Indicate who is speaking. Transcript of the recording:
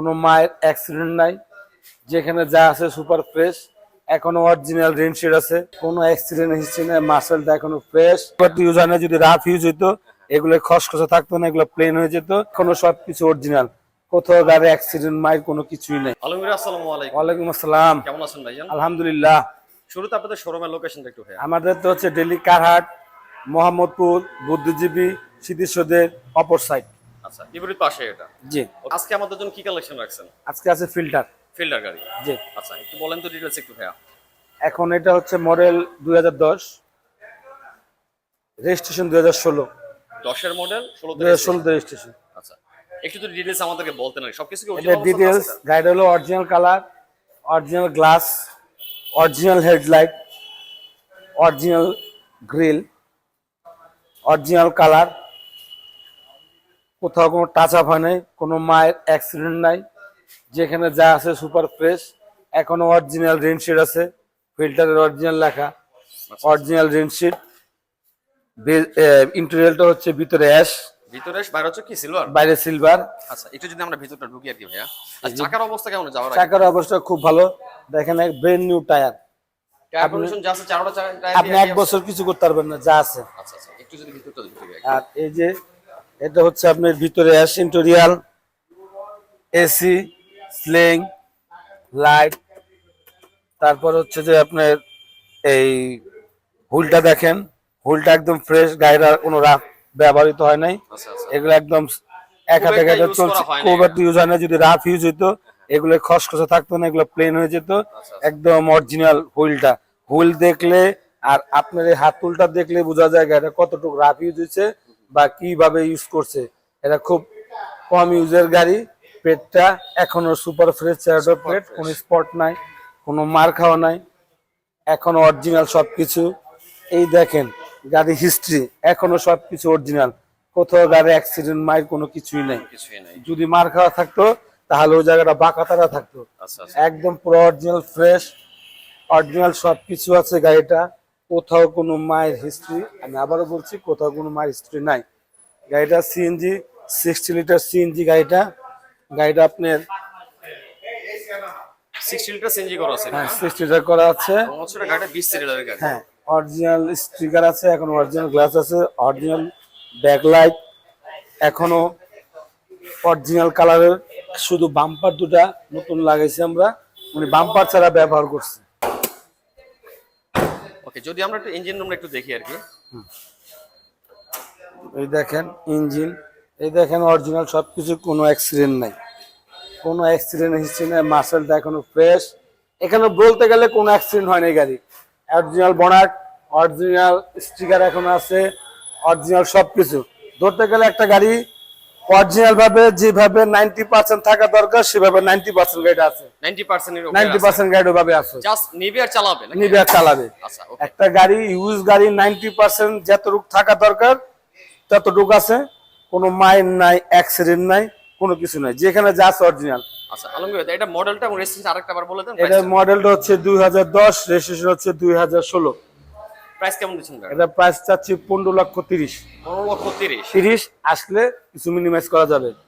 Speaker 1: কোনো মায়ের অ্যাক্সিডেন্ট নাই, যেখানে যা আছে সুপার ফ্রেশ, এখনো অরিজিনাল রেনশেড আছে, কোনো অ্যাক্সিডেন্ট হিস্ট্রি নেই, মার্শালটা এখনো ফ্রেশ। ইউজ হয় না, যদি রাফ ইউজ হইতো এগুলো খসখসে থাকতো না, এগুলো প্লেন হয়ে যেত। এখনো সবকিছু অরিজিনাল, কোথাও গাড়ি অ্যাক্সিডেন্ট মায়ের কোনো কিছুই নেই।
Speaker 2: আলমগীর, আসসালামু আলাইকুম।
Speaker 1: ওয়ালাইকুম আসসালাম।
Speaker 2: কেমন আছেন ভাইজান?
Speaker 1: আলহামদুলিল্লাহ।
Speaker 2: শুরুতে আপনাদের শোরুমের লোকেশনটা একটু ভাইয়া।
Speaker 1: আমাদের তো হচ্ছে দিল্লি কারহাট, মোহাম্মদপুর, বুদ্ধিজীবী, সিদ্ধিসদের অপর সাইড।
Speaker 2: আচ্ছা, বিপরীত পাশে এটা।
Speaker 1: জি।
Speaker 2: আজকে আমাদের জন্য কি কালেকশন রাখছেন?
Speaker 1: আজকে আছে ফিল্টার।
Speaker 2: ফিল্ডার গাড়ি।
Speaker 1: জি।
Speaker 2: আচ্ছা, একটু বলেন তো ডিটেইলস একটু ভাইয়া।
Speaker 1: এখন এটা হচ্ছে মডেল 2010, রেজিস্ট্রেশন 2016।
Speaker 2: 10 এর মডেল, 16 তে
Speaker 1: 2016 রেজিস্ট্রেশন।
Speaker 2: আচ্ছা, একটু তো ডিটেইলস আমাদেরকে বলতেন আর সবকিছু কি
Speaker 1: এটা
Speaker 2: অরিজিনাল
Speaker 1: ডিটেলস, গাড়ি হলো original colour, original glass, original headlight, original grill, original colour, কোথাও কোনো টাচ আপ হয় নাই, কোনো মায়ের অ্যাক্সিডেন্ট নাই, যেখানে যা আছে সুপার ফ্রেশ। এখনো অরিজিনাল রেনশেড আছে, ফিল্টারের অরিজিনাল লেখা, অরিজিনাল রেনশেড। ইন্টেরিয়রটা হচ্ছে ভিতরে অ্যাশ,
Speaker 2: ভিতরে বাইরে হচ্ছে কি সিলভার?
Speaker 1: বাইরে সিলভার।
Speaker 2: আচ্ছা, একটু যদি আমরা ভিতরটা ঢুকি আর কি ভাইয়া। আর চাকার অবস্থা কেমন যাওয়ার আগে?
Speaker 1: চাকার অবস্থা খুব ভালো, দেখেন এক brand new tyre.
Speaker 2: Tyre condition যা আছে চারটা টায়ার
Speaker 1: আপনি এক বছর কিছু করতে পারবেন না, যা আছে।
Speaker 2: আচ্ছা আচ্ছা, একটু যদি ভিতরটা ঢুকি ভাইয়া।
Speaker 1: আর এই যে এটা হচ্ছে আপনার ভিতরে ash interior, AC, sling, light, তারপর হচ্ছে যে আপনার এই হুইলটা দেখেন, হুইলটা একদম ফ্রেশ, গাড়ির আর কোনো রাফ ব্যবহৃত হয় নাই।
Speaker 2: আচ্ছা আচ্ছা,
Speaker 1: এগুলো একদম এক হাতে
Speaker 2: খুব একটা
Speaker 1: গাড়ি
Speaker 2: use
Speaker 1: চলছে,
Speaker 2: করা হয় না
Speaker 1: খুব একটা ইউজ হয় না, যদি রাফ ইউজ হইতো এগুলো খসখসে থাকতো না, এগুলো প্লেন হয়ে যেত।
Speaker 2: আচ্ছা।
Speaker 1: একদম অরিজিনাল হুইলটা, হুইল দেখলে আর আপনার এই হাত টুলটা দেখলে বোঝা যায় গাড়িটা কতটুকু রাফ ইউজ হয়েছে বা কিভাবে ইউজ করছে। এটা খুব কম ইউজের গাড়ি। পেটটা এখনো সুপার ফ্রেশ, চেহারা প্লেট, কোনো স্পট নাই, কোনো মার খাওয়া নাই, এখনো অরিজিনাল সবকিছু। এই দেখেন গাড়ি হিস্ট্রি, এখনো সবকিছু অরিজিনাল, কোথাও গাড়ি অ্যাক্সিডেন্ট মায়ের কোনো কিছুই নেই।
Speaker 2: কিছুই নাই।
Speaker 1: যদি মার খাওয়া থাকতো তাহলে ওই জায়গাটা বাঁকাতারা থাকতো।
Speaker 2: আচ্ছা আচ্ছা,
Speaker 1: একদম পুরো অরিজিনাল ফ্রেশ, অরিজিনাল সবকিছু আছে গাড়িটা, কোথাও কোনো মায়ের হিস্ট্রি, আমি আবারও বলছি কোথাও কোনো মায়ের হিস্ট্রি নাই। গাড়িটা সিএনজি, 60 লিটার সিএনজি গাড়িটা। গাড়িটা আপনার
Speaker 2: 60 লিটার সিএনজি করা আছে।
Speaker 1: হ্যাঁ 60 লিটার করা আছে।
Speaker 2: হচ্ছে এটা গাড়িটা 20 সিলিন্ডারের গাড়ি।
Speaker 1: হ্যাঁ, অরিজিনাল স্টিকার আছে, এখন অরিজিনাল গ্লাস আছে, অরিজিনাল ব্যাকলাইট, এখনো অরিজিনাল কালারের। শুধু বাম্পার দুটা নতুন লাগাইছি আমরা, মানে বাম্পার ছাড়া ব্যবহার করছি।
Speaker 2: ওকে, যদি আমরা একটু ইঞ্জিন রুমটা একটু দেখি আর কি।
Speaker 1: এই দেখেন ইঞ্জিন, এই দেখেন অরিজিনাল সবকিছু, কোনো অ্যাক্সিডেন্ট নাই, কোনো অ্যাক্সিডেন্ট হিস্ট্রি নেই, মার্শালটা এখনো ফ্রেশ। এখানে বলতে গেলে কোনো অ্যাক্সিডেন্ট হয় না গাড়ি। অরিজিনাল বনাট, অরিজিনাল স্টিকার এখনো আছে, অরিজিনাল সবকিছু। ধরতে গেলে একটা গাড়ি অরিজিনাল ভাবে যেভাবে 90% থাকা দরকার সেভাবে 90% গাড়িটা আছে,
Speaker 2: 90% এর উপরে
Speaker 1: 90% গাড়ি ওভাবে আছে,
Speaker 2: জাস্ট নিবে আর চালাবে নাকি?
Speaker 1: নিবে আর চালাবে।
Speaker 2: আচ্ছা, ওকে।
Speaker 1: একটা গাড়ি ইউজ গাড়ি 90% যতটুকু থাকা দরকার ততটুকু আছে, কোনো মাইন নাই, অ্যাক্সিডেন্ট নাই, কোনো কিছু নাই, যেখানে যা আছে অরিজিনাল।
Speaker 2: আচ্ছা, আলমগীর ভাই, এটা মডেলটা এবং রেজিস্ট্রেশন আরেকটা বার বলে দেন।
Speaker 1: এটা মডেলটা হচ্ছে 2010, রেজিস্ট্রেশন হচ্ছে 2016।
Speaker 2: প্রাইস কেমন দিচ্ছেন ভাই?
Speaker 1: এটা প্রাইস চাচ্ছি 15,30,000।
Speaker 2: 15,30,000।
Speaker 1: 30 আসলে কিছু মিনিমাইজ করা যাবে।